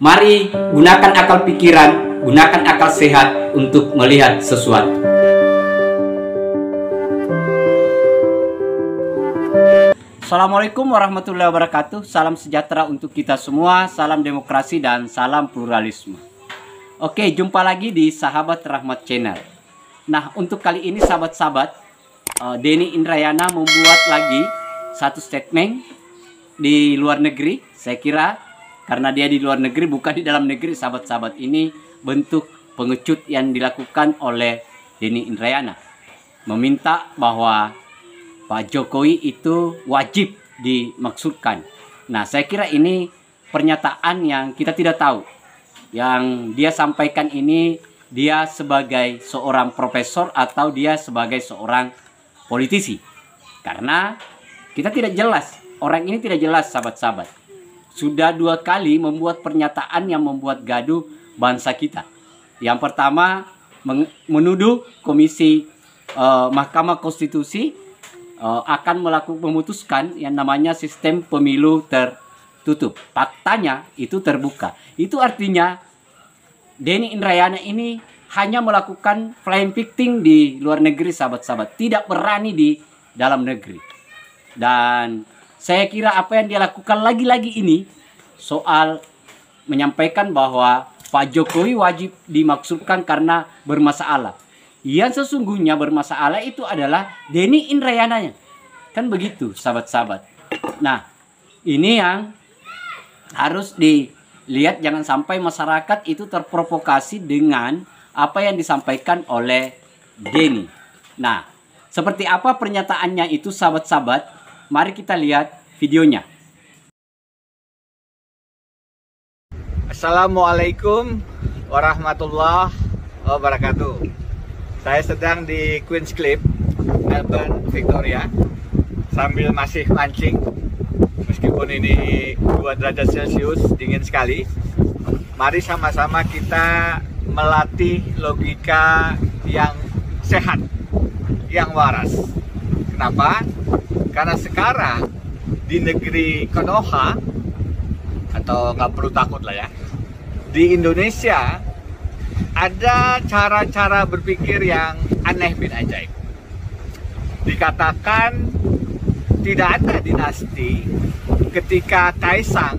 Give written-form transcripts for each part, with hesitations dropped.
Mari gunakan akal pikiran, gunakan akal sehat untuk melihat sesuatu. Assalamualaikum warahmatullahi wabarakatuh. Salam sejahtera untuk kita semua, salam demokrasi dan salam pluralisme. Oke, jumpa lagi di Sahabat Rahmat Channel. Nah, untuk kali ini sahabat-sahabat, Denny Indrayana membuat lagi satu statement di luar negeri. Saya kira karena dia di luar negeri, bukan di dalam negeri, sahabat-sahabat, ini bentuk pengecut yang dilakukan oleh Denny Indrayana. Meminta bahwa Pak Jokowi itu wajib dimaksudkan. Nah, saya kira ini pernyataan yang kita tidak tahu. Yang dia sampaikan ini, dia sebagai seorang profesor atau dia sebagai seorang politisi. Karena kita tidak jelas, orang ini tidak jelas, sahabat-sahabat. Sudah 2 kali membuat pernyataan yang membuat gaduh bangsa kita. Yang pertama, menuduh Komisi Mahkamah Konstitusi akan memutuskan yang namanya sistem pemilu tertutup. Faktanya itu terbuka. Itu artinya Denny Indrayana ini hanya melakukan flying victim di luar negeri, sahabat-sahabat. Tidak berani di dalam negeri. Dan saya kira apa yang dia lakukan lagi-lagi ini soal menyampaikan bahwa Pak Jokowi wajib dimaksudkan karena bermasalah. Yang sesungguhnya bermasalah itu adalah Denny Indrayananya. Kan begitu, sahabat-sahabat. Nah, ini yang harus dilihat, jangan sampai masyarakat itu terprovokasi dengan apa yang disampaikan oleh Denny. Nah, seperti apa pernyataannya itu, sahabat-sahabat? Mari kita lihat videonya. Assalamualaikum warahmatullahi wabarakatuh. Saya sedang di Queen's Cliff, Melbourne, Victoria, sambil masih mancing. Meskipun ini 2 derajat Celcius, dingin sekali. Mari sama-sama kita melatih logika yang sehat, yang waras. Kenapa? Karena sekarang di negeri Konoha, atau nggak perlu takut lah ya, di Indonesia ada cara-cara berpikir yang aneh bin ajaib. Dikatakan tidak ada dinasti ketika Kaisang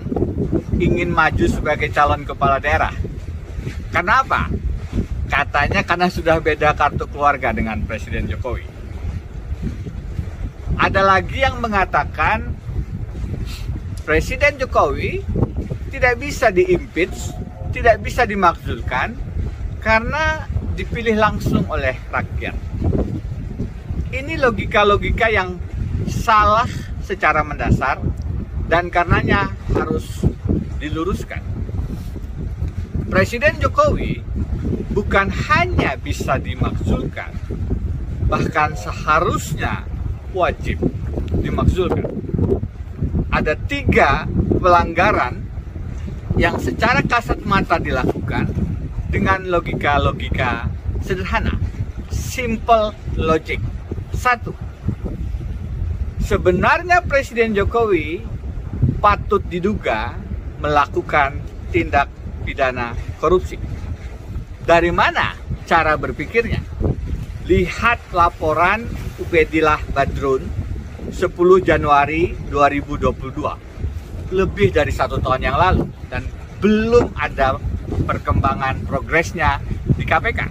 ingin maju sebagai calon kepala daerah. Kenapa? Katanya karena sudah beda kartu keluarga dengan Presiden Jokowi. Ada lagi yang mengatakan Presiden Jokowi tidak bisa diimpeach, tidak bisa dimakzulkan karena dipilih langsung oleh rakyat. Ini logika-logika yang salah secara mendasar dan karenanya harus diluruskan. Presiden Jokowi bukan hanya bisa dimakzulkan, bahkan seharusnya wajib dimakzulkan. Ada 3 pelanggaran yang secara kasat mata dilakukan dengan logika-logika sederhana, simple logic. 1. Sebenarnya Presiden Jokowi patut diduga melakukan tindak pidana korupsi. Dari mana cara berpikirnya? Lihat laporan Ubedillah Badrun 10 Januari 2022, lebih dari 1 tahun yang lalu, dan belum ada perkembangan progresnya di KPK.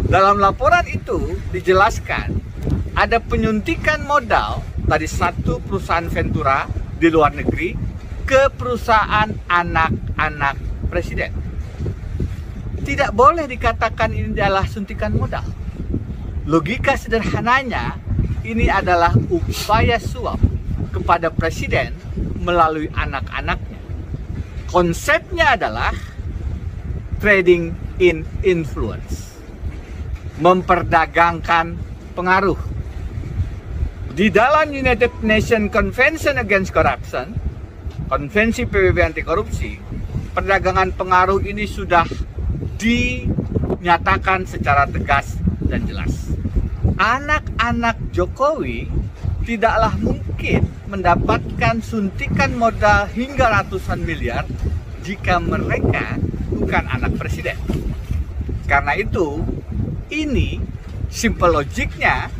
Dalam laporan itu dijelaskan ada penyuntikan modal dari satu perusahaan Ventura di luar negeri ke perusahaan anak-anak presiden. Tidak boleh dikatakan ini adalah suntikan modal. Logika sederhananya, ini adalah upaya suap kepada presiden melalui anak-anaknya. Konsepnya adalah trading in influence, memperdagangkan pengaruh. Di dalam United Nations Convention Against Corruption, Konvensi PBB anti korupsi, perdagangan pengaruh ini sudah dinyatakan secara tegas dan jelas. Anak-anak Jokowi tidaklah mungkin mendapatkan suntikan modal hingga ratusan miliar jika mereka bukan anak presiden. Karena itu, ini simple logiknya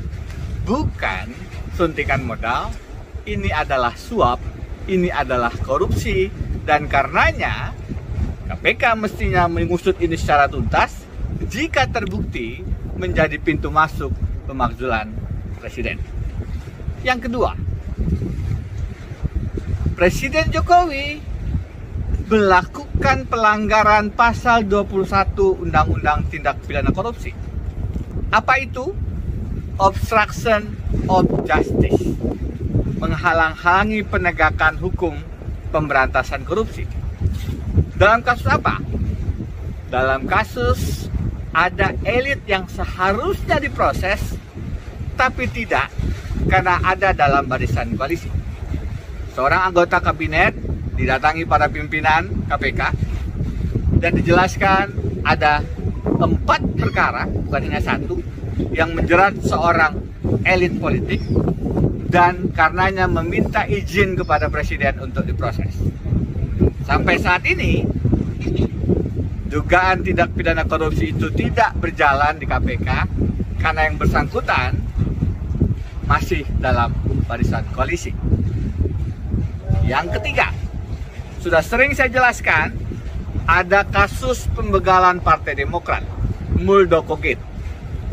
bukan suntikan modal, ini adalah suap, ini adalah korupsi, dan karenanya KPK mestinya mengusut ini secara tuntas jika terbukti menjadi pintu masuk pemakzulan presiden. Yang kedua, Presiden Jokowi melakukan pelanggaran pasal 21 Undang-Undang Tindak Pidana Korupsi. Apa itu? Obstruction of justice. Menghalang-halangi penegakan hukum pemberantasan korupsi. Dalam kasus apa? Dalam kasus ada elit yang seharusnya diproses, tapi tidak karena ada dalam barisan koalisi. Seorang anggota kabinet didatangi para pimpinan KPK dan dijelaskan ada 4 perkara, bukan hanya 1, yang menjerat seorang elit politik dan karenanya meminta izin kepada presiden untuk diproses. Sampai saat ini, dugaan tindak pidana korupsi itu tidak berjalan di KPK karena yang bersangkutan masih dalam barisan koalisi. Yang ketiga, sudah sering saya jelaskan, ada kasus pembegalan Partai Demokrat, Muldoko Gate.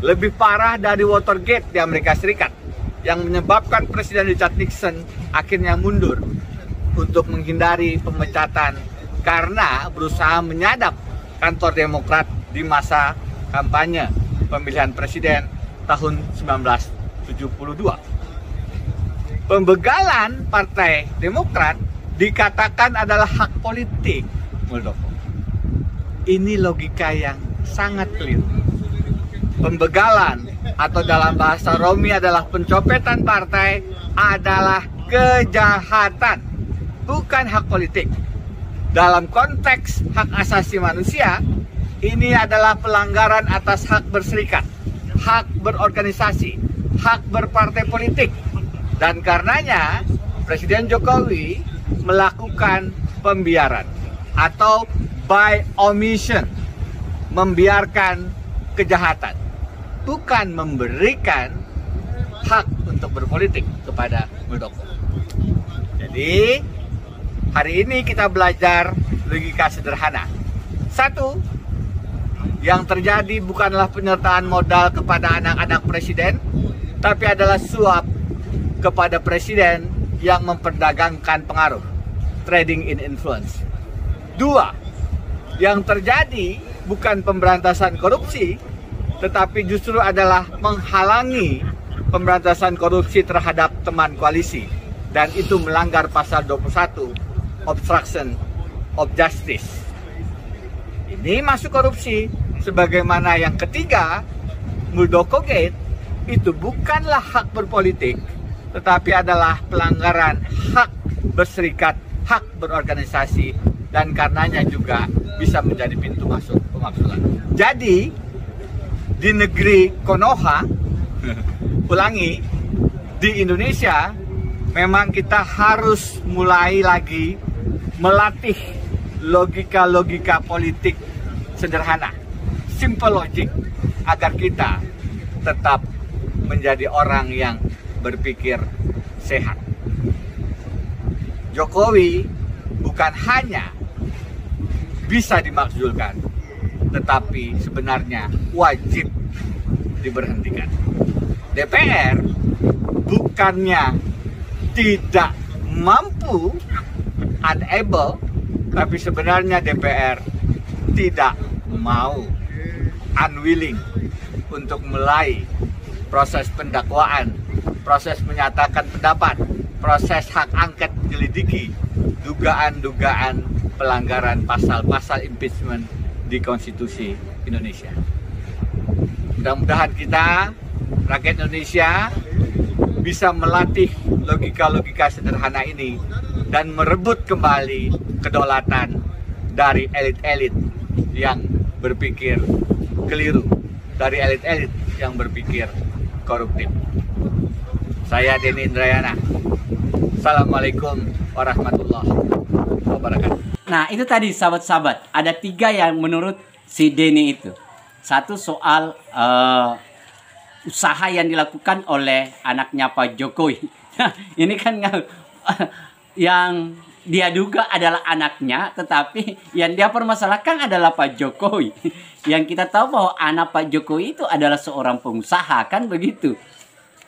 Lebih parah dari Watergate di Amerika Serikat, yang menyebabkan Presiden Richard Nixon akhirnya mundur untuk menghindari pemecatan karena berusaha menyadap kantor Demokrat di masa kampanye pemilihan presiden tahun 1972. Pembegalan Partai Demokrat dikatakan adalah hak politik Muldoko. Ini logika yang sangat keliru. Pembegalan atau dalam bahasa Romi adalah pencopetan partai adalah kejahatan, bukan hak politik. Dalam konteks hak asasi manusia, ini adalah pelanggaran atas hak berserikat, hak berorganisasi, hak berpartai politik. Dan karenanya Presiden Jokowi melakukan pembiaran atau by omission, membiarkan kejahatan, bukan memberikan hak untuk berpolitik kepada Muldoko. Jadi hari ini kita belajar logika sederhana. 1, yang terjadi bukanlah penyertaan modal kepada anak-anak presiden, tapi adalah suap kepada presiden yang memperdagangkan pengaruh, trading in influence. 2, yang terjadi bukan pemberantasan korupsi, tetapi justru adalah menghalangi pemberantasan korupsi terhadap teman koalisi, dan itu melanggar pasal 21, obstruction of justice. Ini masuk korupsi. Sebagaimana yang ketiga, Muldoko Gate itu bukanlah hak berpolitik, tetapi adalah pelanggaran hak berserikat, hak berorganisasi, dan karenanya juga bisa menjadi pintu masuk pemakzulan. Jadi di negeri Konoha, ulangi, di Indonesia memang kita harus mulai lagi melatih logika-logika politik sederhana, simple logic, agar kita tetap menjadi orang yang berpikir sehat. Jokowi bukan hanya bisa dimakzulkan, tetapi sebenarnya wajib diberhentikan. DPR bukannya tidak mampu, unable, tapi sebenarnya DPR tidak mau, unwilling, untuk mulai proses pendakwaan, proses menyatakan pendapat, proses hak angket menyelidiki dugaan-dugaan pelanggaran pasal-pasal impeachment di konstitusi Indonesia. Mudah-mudahan kita, rakyat Indonesia, bisa melatih logika-logika sederhana ini dan merebut kembali kedaulatan dari elit-elit yang berpikir keliru, dari elit-elit yang berpikir koruptif. Saya Denny Indrayana. Assalamualaikum warahmatullahi wabarakatuh. Nah, itu tadi sahabat-sahabat. Ada 3 yang menurut si Denny itu. Satu soal usaha yang dilakukan oleh anaknya Pak Jokowi. Ini kan yang dia duga adalah anaknya, tetapi yang dia permasalahkan adalah Pak Jokowi. Yang kita tahu bahwa anak Pak Jokowi itu adalah seorang pengusaha, kan begitu.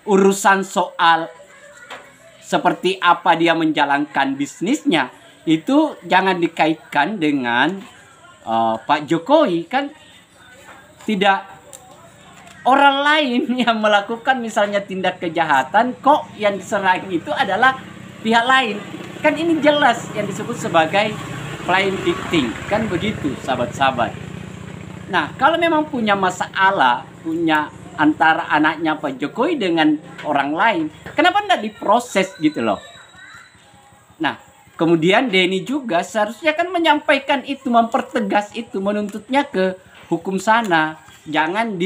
Urusan soal seperti apa dia menjalankan bisnisnya, itu jangan dikaitkan dengan Pak Jokowi, kan tidak. Orang lain yang melakukan misalnya tindak kejahatan, kok yang diserang itu adalah pihak lain. Kan ini jelas yang disebut sebagai playing victim. Kan begitu sahabat-sahabat. Nah, kalau memang punya masalah, punya antara anaknya Pak Jokowi dengan orang lain, kenapa tidak diproses gitu loh. Nah, kemudian Denny juga seharusnya kan menyampaikan itu, mempertegas itu, menuntutnya ke hukum sana. Jangan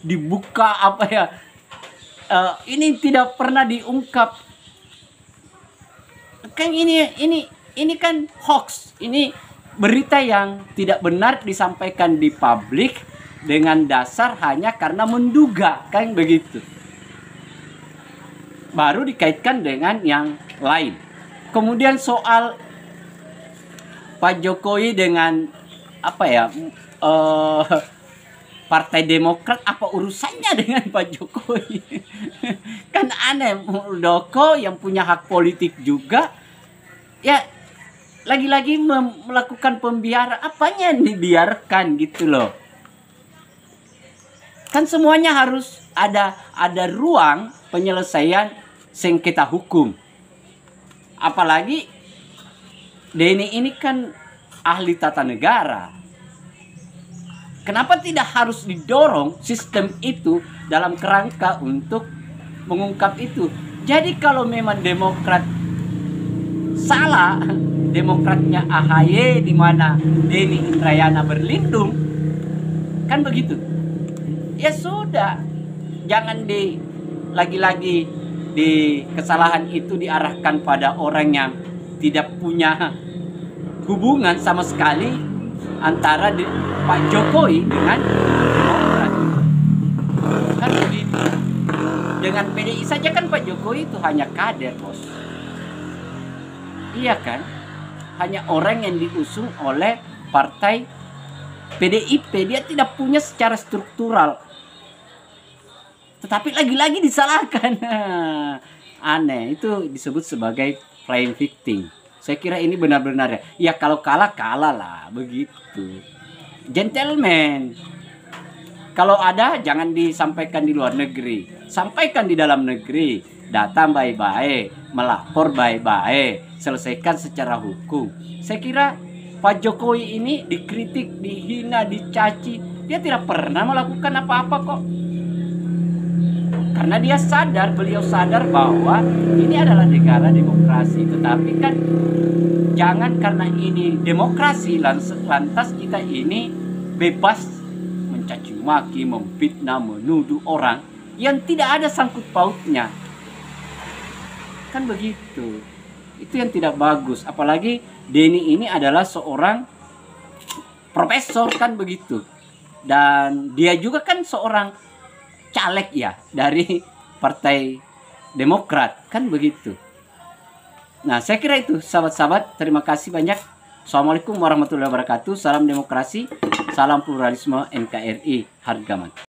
dibuka apa ya, ini tidak pernah diungkap. Kan ini kan hoax, ini berita yang tidak benar disampaikan di publik dengan dasar hanya karena menduga, kan begitu. Baru dikaitkan dengan yang lain. Kemudian soal Pak Jokowi dengan apa ya, Partai Demokrat, apa urusannya dengan Pak Jokowi? Kan aneh, Muldoko yang punya hak politik juga, ya lagi-lagi melakukan pembiaran. Apanya yang dibiarkan gitu loh. Kan semuanya harus ada ruang penyelesaian sengketa hukum. Apalagi Denny ini kan ahli tata negara. Kenapa tidak harus didorong sistem itu dalam kerangka untuk mengungkap itu? Jadi kalau memang Demokrat salah, Demokratnya AHY di mana Denny Indrayana berlindung, kan begitu? Ya sudah, jangan lagi-lagi di kesalahan itu diarahkan pada orang yang tidak punya hubungan sama sekali antara Pak Jokowi dengan Demokrat. Kan begitu. Dengan PDI saja kan Pak Jokowi itu hanya kader, bos. Iya kan? Hanya orang yang diusung oleh partai PDIP. Dia tidak punya secara struktural. Tetapi lagi-lagi disalahkan. Aneh. Itu disebut sebagai playing victim. Saya kira ini benar-benar ya kalau kalah lah, begitu. Gentleman. Kalau ada jangan disampaikan di luar negeri, sampaikan di dalam negeri. Datang baik-baik, melapor baik-baik, selesaikan secara hukum. Saya kira Pak Jokowi ini dikritik, dihina, dicaci, dia tidak pernah melakukan apa-apa kok. Karena dia sadar, beliau sadar bahwa ini adalah negara demokrasi. Tetapi kan jangan karena ini demokrasi lantas kita ini bebas mencaci maki, memfitnah, menuduh orang yang tidak ada sangkut pautnya. Kan begitu. Itu yang tidak bagus. Apalagi Denny ini adalah seorang profesor, kan begitu. Dan dia juga kan seorang caleg ya dari Partai Demokrat, kan begitu. Nah, saya kira itu sahabat-sahabat. Terima kasih banyak. Assalamualaikum warahmatullahi wabarakatuh. Salam demokrasi, salam pluralisme, NKRI, harga mati.